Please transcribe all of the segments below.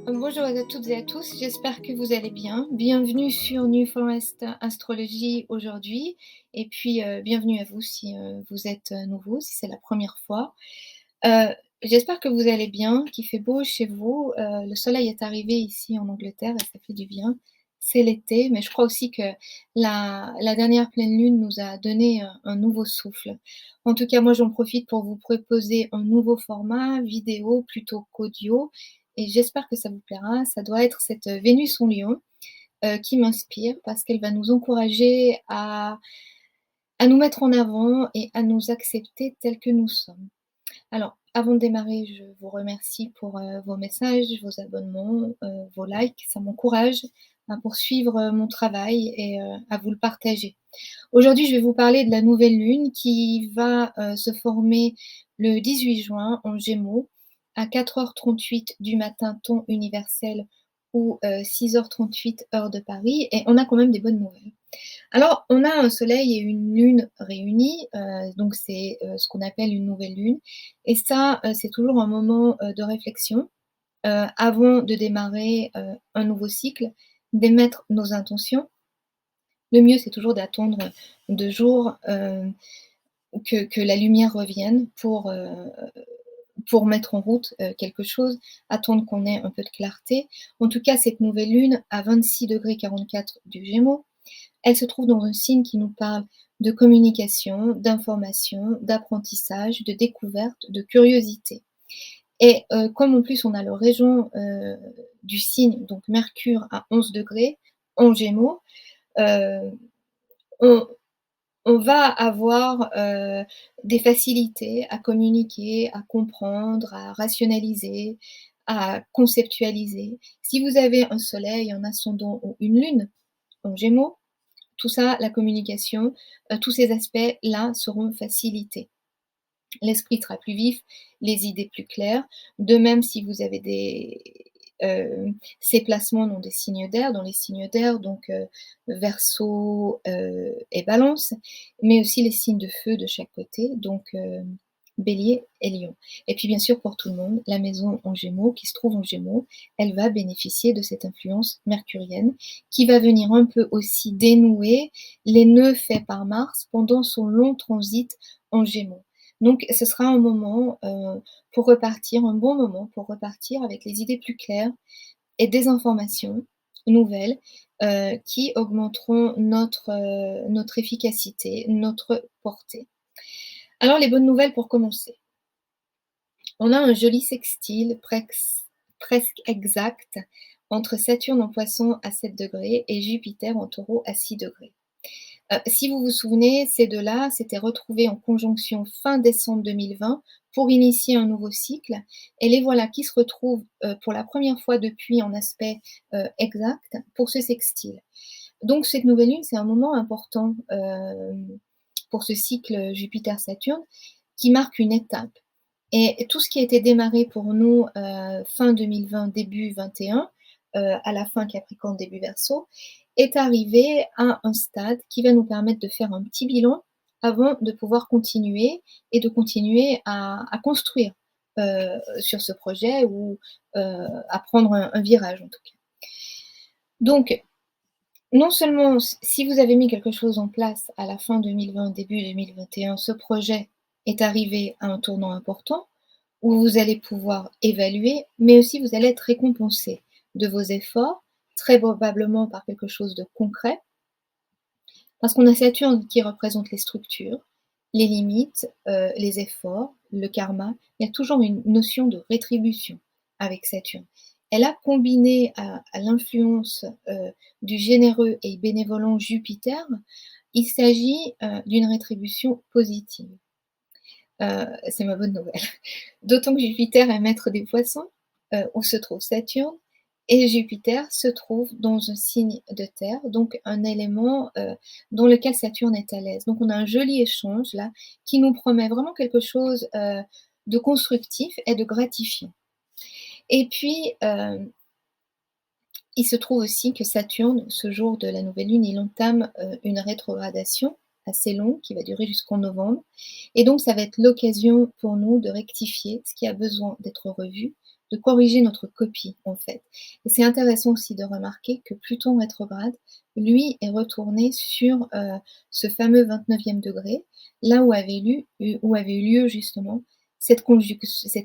Bonjour à toutes et à tous, j'espère que vous allez bien. Bienvenue sur New Forest Astrologie aujourd'hui et puis bienvenue à vous si vous êtes nouveau, si c'est la première fois. Heu, J'espère que vous allez bien, qu'il fait beau chez vous. Le soleil est arrivé ici en Angleterre et ça fait du bien. C'est l'été, mais je crois aussi que la dernière pleine lune nous a donné un nouveau souffle. En tout cas, moi j'en profite pour vous proposer un nouveau format vidéo plutôt qu'audio et j'espère que ça vous plaira. Ça doit être cette Vénus en Lion, qui m'inspire parce qu'elle va nous encourager à nous mettre en avant et à nous accepter tels que nous sommes. Alors, avant de démarrer, je vous remercie pour, vos messages, vos abonnements, vos likes. Ça m'encourage à poursuivre, mon travail et à vous le partager. Aujourd'hui, je vais vous parler de la nouvelle lune qui va, se former le 18 juin en Gémeaux à 4h38 du matin, temps universel, ou 6h38 heure de Paris, et on a quand même des bonnes nouvelles. Alors, on a un soleil et une lune réunis, donc c'est, ce qu'on appelle une nouvelle lune, et ça, c'est toujours un moment, de réflexion, avant de démarrer, un nouveau cycle, d'émettre nos intentions. Le mieux, c'est toujours d'attendre 2 jours, que la lumière revienne pour mettre en route, quelque chose, attendre qu'on ait un peu de clarté. En tout cas, cette nouvelle lune à 26°44 du Gémeaux, elle se trouve dans un signe qui nous parle de communication, d'information, d'apprentissage, de découverte, de curiosité. Et comme en plus on a le régent, du signe, donc Mercure à 11° en Gémeaux, heu, on on va avoir, des facilités à communiquer, à comprendre, à rationaliser, à conceptualiser. Si vous avez un soleil, un ascendant ou une lune en Gémeaux, tout ça, la communication, tous ces aspects-là seront facilités. L'esprit sera plus vif, les idées plus claires. De même, si vous avez ces placements dans des signes d'air, dans les signes d'air, donc Verseau, et Balance, mais aussi les signes de feu de chaque côté, donc Bélier et Lion. Et puis bien sûr pour tout le monde, la maison en Gémeaux, qui se trouve en Gémeaux, elle va bénéficier de cette influence mercurienne, qui va venir un peu aussi dénouer les nœuds faits par Mars pendant son long transit en Gémeaux. Donc ce sera un moment, pour repartir, un bon moment pour repartir avec les idées plus claires et des informations nouvelles, qui augmenteront notre efficacité, notre portée. Alors les bonnes nouvelles pour commencer. On a un joli sextile presque exact entre Saturne en Poisson à 7° et Jupiter en Taureau à 6°. Si vous vous souvenez, ces deux-là s'étaient retrouvés en conjonction fin décembre 2020 pour initier un nouveau cycle, et les voilà qui se retrouvent, pour la première fois depuis en aspect, exact pour ce sextile. Donc cette nouvelle lune, c'est un moment important, pour ce cycle Jupiter-Saturne qui marque une étape, et tout ce qui a été démarré pour nous, fin 2020, début 21, à la fin Capricorne, début Verseau, est arrivé à un stade qui va nous permettre de faire un petit bilan avant de pouvoir continuer et de continuer à construire, sur ce projet, ou à prendre un virage en tout cas. Donc non seulement si vous avez mis quelque chose en place à la fin 2020, début 2021, ce projet est arrivé à un tournant important où vous allez pouvoir évaluer, mais aussi vous allez être récompensé de vos efforts, très probablement par quelque chose de concret, parce qu'on a Saturne qui représente les structures, les limites, les efforts, le karma. Il y a toujours une notion de rétribution avec Saturne. Elle a combiné à l'influence, du généreux et bénévolent Jupiter, il s'agit, d'une rétribution positive. C'est ma bonne nouvelle. D'autant que Jupiter est maître des Poissons, où se trouve Saturne, et Jupiter se trouve dans un signe de terre, donc un élément, dans lequel Saturne est à l'aise. Donc on a un joli échange là, qui nous promet vraiment quelque chose, de constructif et de gratifiant. Et puis, il se trouve aussi que Saturne, ce jour de la nouvelle lune, il entame, une rétrogradation assez longue qui va durer jusqu'en novembre, et donc ça va être l'occasion pour nous de rectifier ce qui a besoin d'être revu, de corriger notre copie, en fait. Et c'est intéressant aussi de remarquer que Pluton rétrograde, lui, est retourné sur, ce fameux 29e degré, là où avait eu lieu justement cette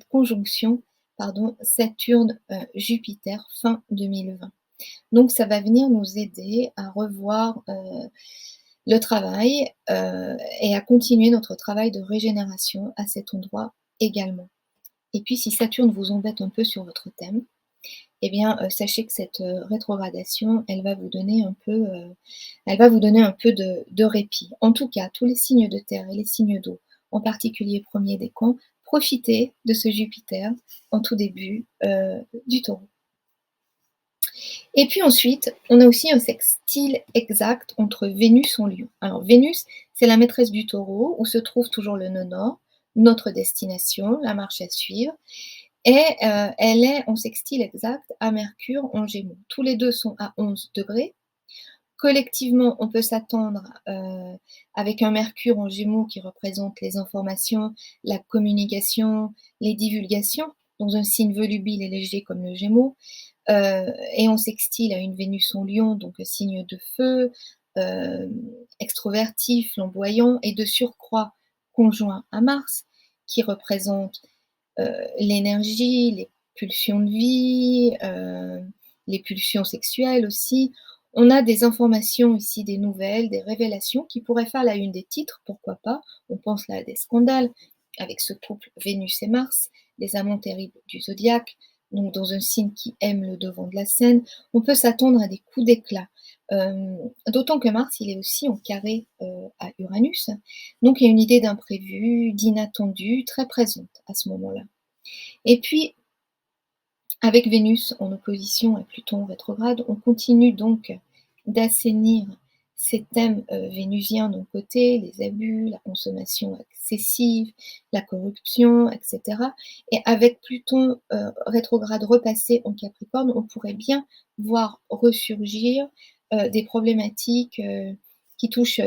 conjonction, pardon, Saturne, Jupiter fin 2020. Donc ça va venir nous aider à revoir, le travail, et à continuer notre travail de régénération à cet endroit également. Et puis si Saturne vous embête un peu sur votre thème, eh bien, sachez que cette, rétrogradation, elle va vous donner un peu de répit. En tout cas, tous les signes de terre et les signes d'eau, en particulier premier décan, profitez de ce Jupiter en tout début, du Taureau. Et puis ensuite, on a aussi un sextile exact entre Vénus en Lion. Alors Vénus, c'est la maîtresse du Taureau, où se trouve toujours le nœud nord, notre destination, la marche à suivre. Et elle est en sextile exact à Mercure en Gémeaux. Tous les deux sont à 11 degrés. Collectivement, on peut s'attendre, avec un Mercure en Gémeaux qui représente les informations, la communication, les divulgations, dans un signe volubile et léger comme le Gémeaux, et en sextile à une Vénus en Lion, donc signe de feu, extroverti, flamboyant, et de surcroît conjoint à Mars, qui représente l'énergie, les pulsions de vie, les pulsions sexuelles aussi. On a des informations ici, des nouvelles, des révélations qui pourraient faire la une des titres, pourquoi pas. On pense là à des scandales avec ce couple Vénus et Mars, les amants terribles du zodiaque, donc dans un signe qui aime le devant de la scène. On peut s'attendre à des coups d'éclat. D'autant que Mars, il est aussi en carré à Uranus, donc il y a une idée d'imprévu, d'inattendu très présente à ce moment-là. Et puis, avec Vénus en opposition à Pluton rétrograde, on continue donc d'assainir ces thèmes vénusiens d'un côté, les abus, la consommation excessive, la corruption, etc. Et avec Pluton rétrograde repassé en Capricorne, on pourrait bien voir ressurgir des problématiques qui touchent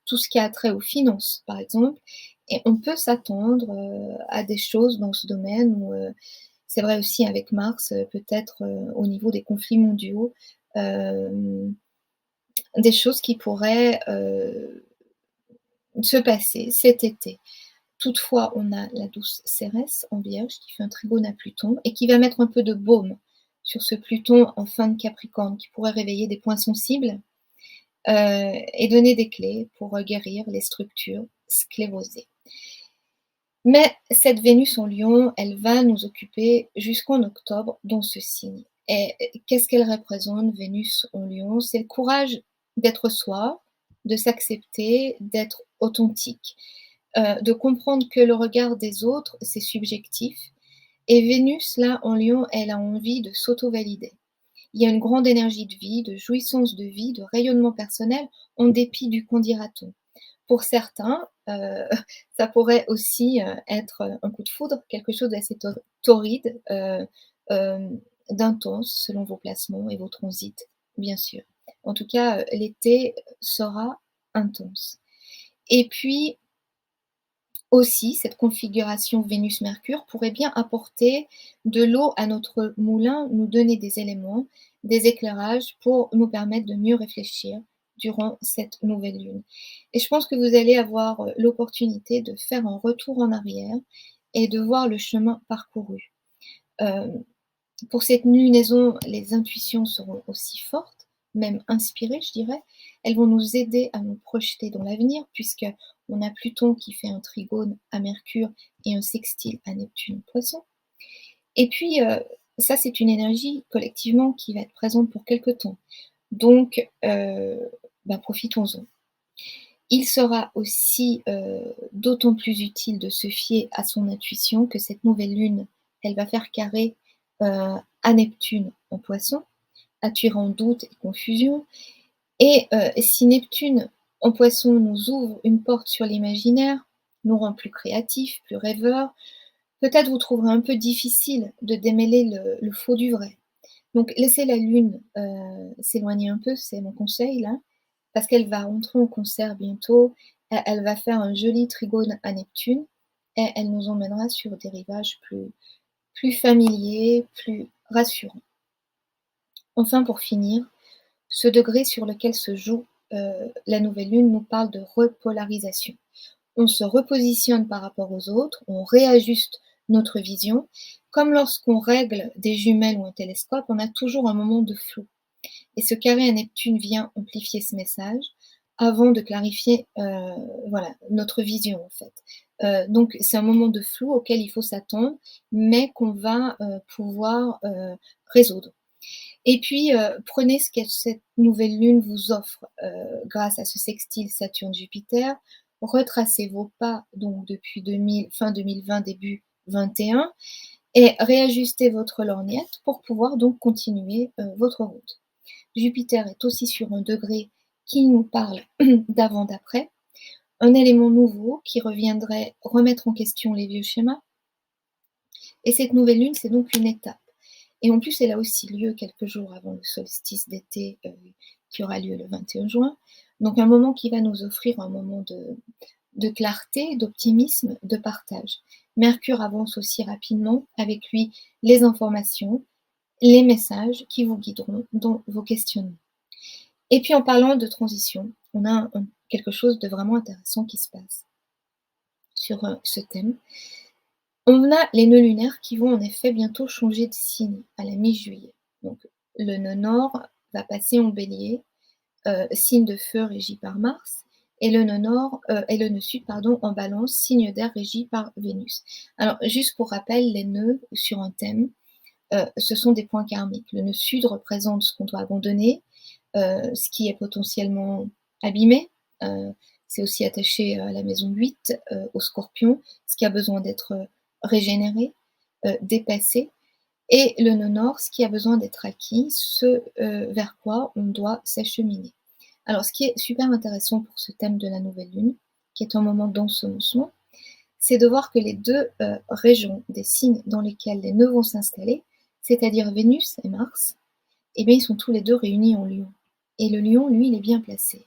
tout ce qui a trait aux finances, par exemple. Et on peut s'attendre à des choses dans ce domaine où c'est vrai aussi avec Mars, peut-être, au niveau des conflits mondiaux, hem, des choses qui pourraient, se passer cet été. Toutefois, on a la douce Cérès en Vierge qui fait un trigone à Pluton et qui va mettre un peu de baume sur ce Pluton en fin de Capricorne qui pourrait réveiller des points sensibles, et donner des clés pour, guérir les structures sclérosées. Mais cette Vénus en Lion, elle va nous occuper jusqu'en octobre dans ce signe. Et qu'est-ce qu'elle représente, Vénus en Lion? C'est le courage d'être soi, de s'accepter, d'être authentique, de comprendre que le regard des autres, c'est subjectif. Et Vénus, là, en Lion, elle a envie de s'auto-valider. Il y a une grande énergie de vie, de jouissance de vie, de rayonnement personnel, en dépit du qu'en dira-t-on. Pour certains, ça pourrait aussi, être, un coup de foudre, quelque chose d'assez torride, d'intense selon vos placements et vos transits, bien sûr. En tout cas, l'été sera intense. Et puis aussi, cette configuration Vénus-Mercure pourrait bien apporter de l'eau à notre moulin, nous donner des éléments, des éclairages pour nous permettre de mieux réfléchir durant cette nouvelle lune. Et je pense que vous allez avoir l'opportunité de faire un retour en arrière et de voir le chemin parcouru. Euh, pour cette lunaison, les intuitions seront aussi fortes, même inspirées, je dirais. Elles vont nous aider à nous projeter dans l'avenir, puisque on a Pluton qui fait un trigone à Mercure et un sextile à Neptune Poisson. Et puis, ça, c'est une énergie collectivement qui va être présente pour quelque temps. Donc, profitons-en. Il sera aussi d'autant plus utile de se fier à son intuition que cette nouvelle lune, elle va faire carré à Neptune en Poisson, attirant doute et confusion. Et si Neptune en Poisson nous ouvre une porte sur l'imaginaire, nous rend plus créatifs, plus rêveurs, peut-être vous trouverez un peu difficile de démêler le faux du vrai. Donc laissez la Lune s'éloigner un peu, c'est mon conseil là, parce qu'elle va rentrer en concert bientôt, elle va faire un joli trigone à Neptune, et elle nous emmènera sur des rivages plus familier, plus rassurant. Enfin, pour finir, ce degré sur lequel se joue la nouvelle lune nous parle de repolarisation. On se repositionne par rapport aux autres, on réajuste notre vision. Comme lorsqu'on règle des jumelles ou un télescope, on a toujours un moment de flou. Et ce carré à Neptune vient amplifier ce message avant de clarifier voilà, notre vision en fait. Donc c'est un moment de flou auquel il faut s'attendre, mais qu'on va pouvoir résoudre. Et puis, prenez ce que cette nouvelle lune vous offre grâce à ce sextile Saturne-Jupiter. Retracez vos pas donc depuis fin 2020, début 21 et réajustez votre lorgnette pour pouvoir donc continuer votre route. Jupiter est aussi sur un degré qui nous parle d'avant-d'après, un élément nouveau qui reviendrait remettre en question les vieux schémas. Et cette nouvelle lune, c'est donc une étape. Et en plus, elle a aussi lieu quelques jours avant le solstice d'été qui aura lieu le 21 juin. Donc un moment qui va nous offrir un moment de clarté, d'optimisme, de partage. Mercure avance aussi rapidement, avec lui les informations, les messages qui vous guideront dans vos questionnements. Et puis en parlant de transition, on a quelque chose de vraiment intéressant qui se passe sur ce thème. On a les nœuds lunaires qui vont en effet bientôt changer de signe à la mi-juillet. Donc le nœud nord va passer en bélier, signe de feu régi par Mars, et le nœud sud en balance, signe d'air régi par Vénus. Alors juste pour rappel, les nœuds sur un thème, ce sont des points karmiques. Le nœud sud représente ce qu'on doit abandonner, ce qui est potentiellement abîmé. C'est aussi attaché à la maison 8, au Scorpion, ce qui a besoin d'être régénéré, dépassé. Et le nœud nord, ce qui a besoin d'être acquis, ce vers quoi on doit s'acheminer. Alors, ce qui est super intéressant pour ce thème de la nouvelle lune, qui est un moment d'ensemencement, c'est de voir que les deux régions des signes dans lesquels les nœuds vont s'installer, c'est-à-dire Vénus et Mars, eh bien, ils sont tous les deux réunis en Lion. Et le Lion, lui, il est bien placé,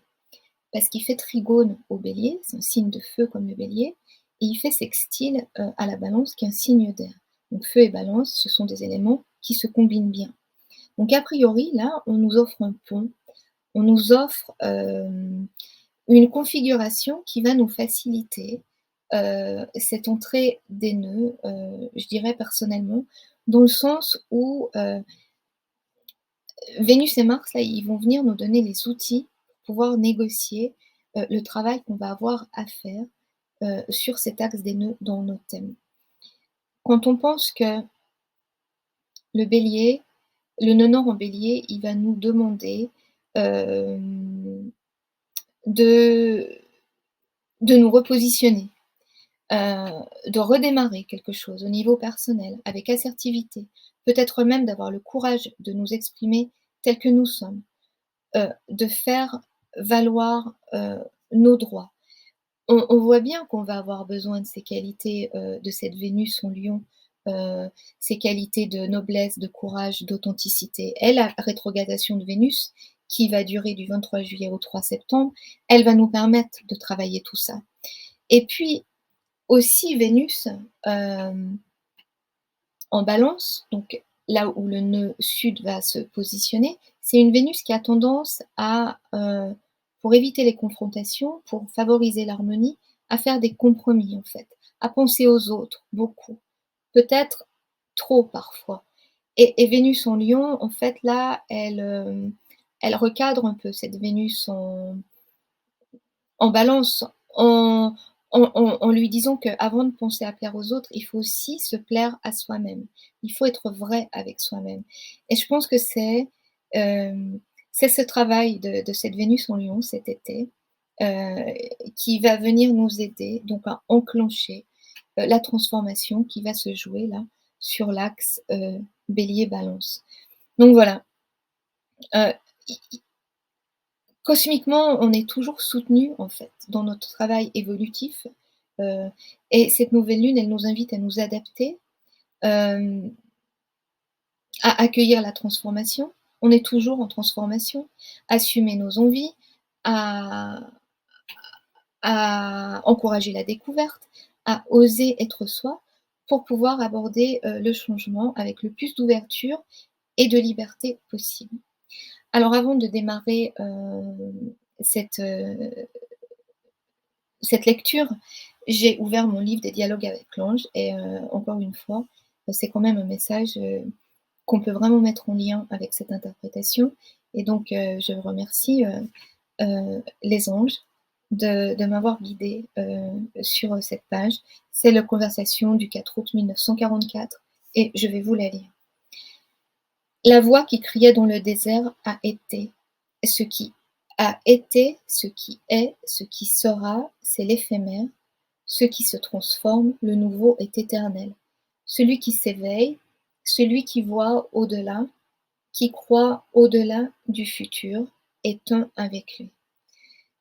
parce qu'il fait trigone au Bélier, c'est un signe de feu comme le Bélier, et il fait sextile à la Balance, qui est un signe d'air. Donc feu et Balance, ce sont des éléments qui se combinent bien. Donc a priori, là, on nous offre un pont, on nous offre une configuration qui va nous faciliter cette entrée des nœuds, je dirais personnellement, dans le sens où Vénus et Mars, là, ils vont venir nous donner les outils pour pouvoir négocier le travail qu'on va avoir à faire sur cet axe des nœuds dans nos thèmes. Quand on pense que le bélier, le nœud nord en bélier, il va nous demander de nous repositionner, de redémarrer quelque chose au niveau personnel, avec assertivité, peut-être même d'avoir le courage de nous exprimer tels que nous sommes, de faire valoir nos droits. On voit bien qu'on va avoir besoin de ces qualités de cette Vénus en Lion, ces qualités de noblesse, de courage, d'authenticité. Et la rétrogradation de Vénus, qui va durer du 23 juillet au 3 septembre, elle va nous permettre de travailler tout ça. Et puis aussi Vénus en balance, donc là où le nœud sud va se positionner, c'est une Vénus qui a tendance à, pour éviter les confrontations, pour favoriser l'harmonie, à faire des compromis en fait, à penser aux autres beaucoup, peut-être trop parfois. Et Vénus en Lion, en fait là, elle recadre un peu cette Vénus en balance, en lui disant qu'avant de penser à plaire aux autres, il faut aussi se plaire à soi-même. Il faut être vrai avec soi-même. Et je pense que c'est ce travail de cette Vénus en Lion cet été qui va venir nous aider donc à enclencher la transformation qui va se jouer là sur l'axe Bélier-Balance. Donc voilà. Cosmiquement, on est toujours soutenu en fait dans notre travail évolutif et cette nouvelle lune, elle nous invite à nous adapter, à accueillir la transformation. On est toujours en transformation, assumer nos envies, à encourager la découverte, à oser être soi, pour pouvoir aborder, le changement avec le plus d'ouverture et de liberté possible. Alors avant de démarrer, cette, cette lecture, j'ai ouvert mon livre des dialogues avec l'ange et encore une fois, c'est quand même un message, qu'on peut vraiment mettre en lien avec cette interprétation et donc je remercie, les anges de m'avoir guidée, sur, cette page. C'est la conversation du 4 août 1944 et je vais vous la lire. La voix qui criait dans le désert a été. Ce qui a été, ce qui est, ce qui sera, c'est l'éphémère. Ce qui se transforme, le nouveau est éternel. Celui qui s'éveille, celui qui voit au-delà, qui croit au-delà du futur, est un avec lui.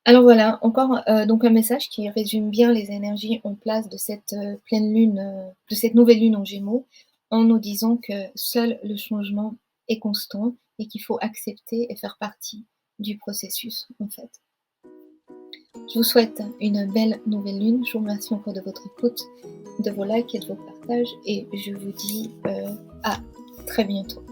Alors voilà, encore donc un message qui résume bien les énergies en place de cette pleine lune, de cette nouvelle lune en Gémeaux, en nous disant que seul le changement est constant et qu'il faut accepter et faire partie du processus en fait. Je vous souhaite une belle nouvelle lune. Je vous remercie encore de votre écoute, de vos likes et de vos partages et je vous dis à très bientôt.